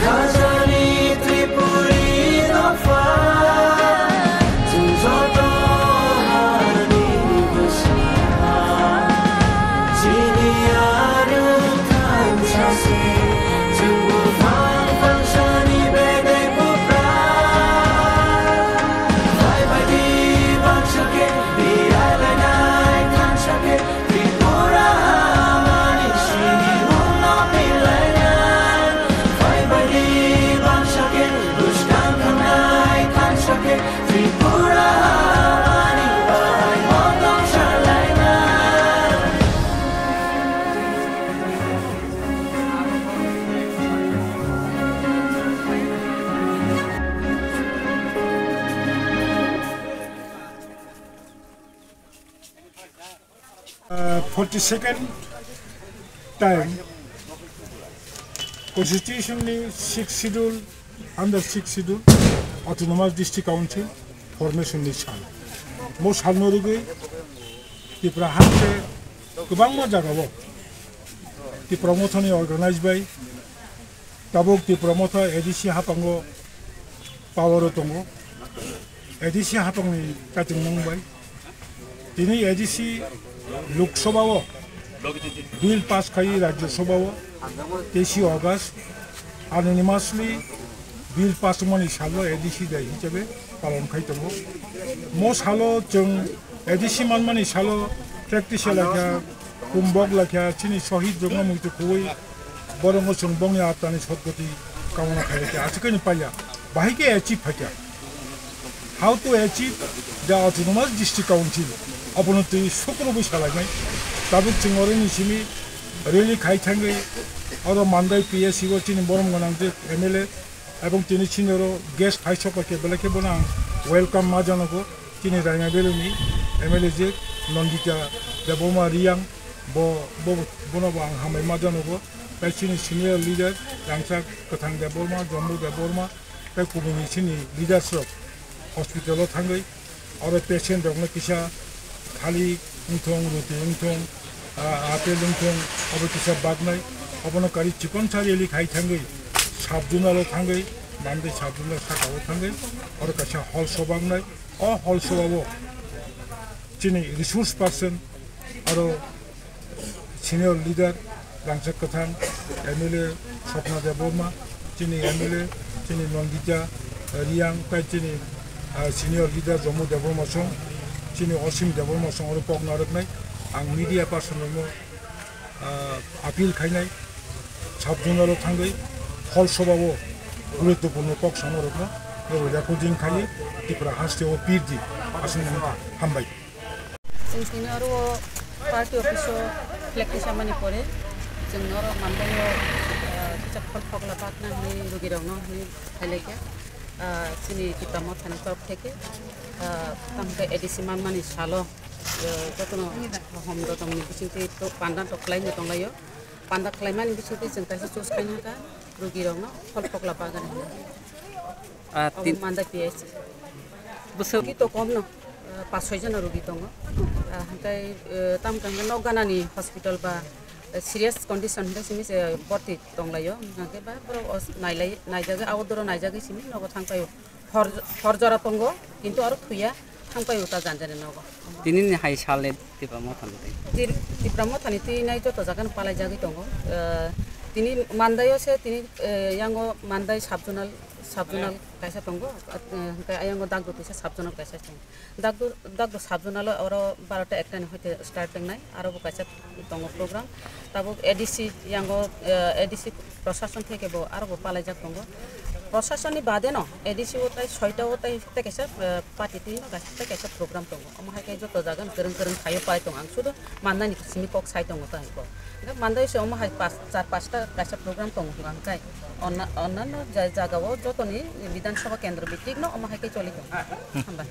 Khazani Tripura 42nd time constitutionally 6th schedule under 6th schedule autonomous district council formation ni सान mo salnorugi Tripura hante gobang mo jagao Tripura mothoni organize by tabok Tripura motho ADC hapango power tongo ADC hapangni kating mongbai tini ADC Lok Sabha bill pass kai Rajya Sabha 23 August anonymously bill pass mani salo ADC dai hisabe palon khai tongo mo salo jong ADC man mani salo practice lakha kumbok lakha chini shahid jongna muitu koi borongo songbong ya atani sotgoti kamona khaike achikani paya bahike achieve phakya how to achieve the autonomous district council अपनों शुक्र भी सालागे ताबुक चिंगोरे निशिमी रेली खाई थांगे और मांदाई पीएससी को चीनी बोरम गनांगे एमएलए एवं चीनी चिन्हरो गेस्ट हाई शॉप के बेले के बना वेलकम माजानो को चीनी राइना बेलुनी एमएलए जे नंदिता देवोमा रियांग बो बोना बांग हमें माजानो को चीनी सीनियर लीडर रांसा कथांग देवोमा जम्मू देवोमा पे कुबुनी चीनी लीडरशिप हॉस्पिटलों थांगे और पेशेंट दोगने किसा खाली उंथों रुटी उंथों आपेल उंथों अब किसा बागनाई अपनो करी चिकन सारी खाई थांगे साबजुनालो थांगे मांदे साबजुना साकाओ थांगे और कसा हॉल सोबागनाई और हॉल सोबावो चीनी रिसोर्स पर्सन और सीनियर लीडर रांसा कथान एमएलए स्वप्ना देवबर्मा चीनी एमएलए चीनी नंदिता रियांग पे चीनी सीनियर लीडर जम्मू देवबर्मा सं चीनी असीम देवबर्मा सं और पग नारकनाय आं मीडिया पर्सन अपील खायनाय साबजुनालो थांगै हल सभावो गुरुत्वपूर्ण पग सानरकनो रेकर्डिं खायो त्रिपुरा हास्टेआव पीरदि आसन हामबाय जोंनि आरो पार्टी अफिसआव फ्लेग खामानि परे जों आरो मानबायो किसा फल फगला बागनानै रुगिरावनो हायलायके चीनी त्रिपुरा मथानि तरफ থেকে तामके एडिसि मानमानि सालो जतनो हम दतमनि बिसिंते तो पान्दा टक्लायनो दंलायो पान्दा खलायमानि बिसिंते जों ताइसा चुज खायनाका रुगिरावनो फल फगला बागान तीन मानदा पिएस बोसोरनि तो कम न 5-6 जन रुगि दङ हाय तामकांगा नगानानि हस्पिटाल बा serious condition है सिमी से बर्ती दंलायो नाके बा पर नायलाय नायजागे आउटडोर नायजागे सिमी नगो थांपायो फरजरा तंगो किंतु आरो थुया थांपायो ता जानजाने नगो दिननि हाय साले तिब्रा मथानि तिब्रा मथानि तिनाय जतो जागान पालाय जागे दंगो तिनि मानदायो से तिनि यांगो मानदाय साबजुनाल कैसा दंगो हाय आयांगो दागदो तिसा साबजुनाल कैसा दागदो साबजुनाल और 12टा एकटानि होते स्टार्ट दंनाय आरो कैसा दंगो प्रोग्राम ताबो एडीसी यांगो एडीसी प्रशासन থেকে बो आरो पालाय जाग दंगो प्रशासननि बादे न एडीसी ओताय 6टा ओताय कैसा पार्टी तिनो गासिबो कैसा प्रोग्राम दंगो अमाहाय कै जतो जागोन गोरों थायो पाय दं आं सुदु माननानि सिमी पक साइ दंगो तायको मानदाय से अमाहाय 4-5टा कैसा प्रोग्राम दंगो गांकाय अन्नानो जागाव जतनि विधानसभा केन्द्र बिटिक न अमाहाय कै चलि दं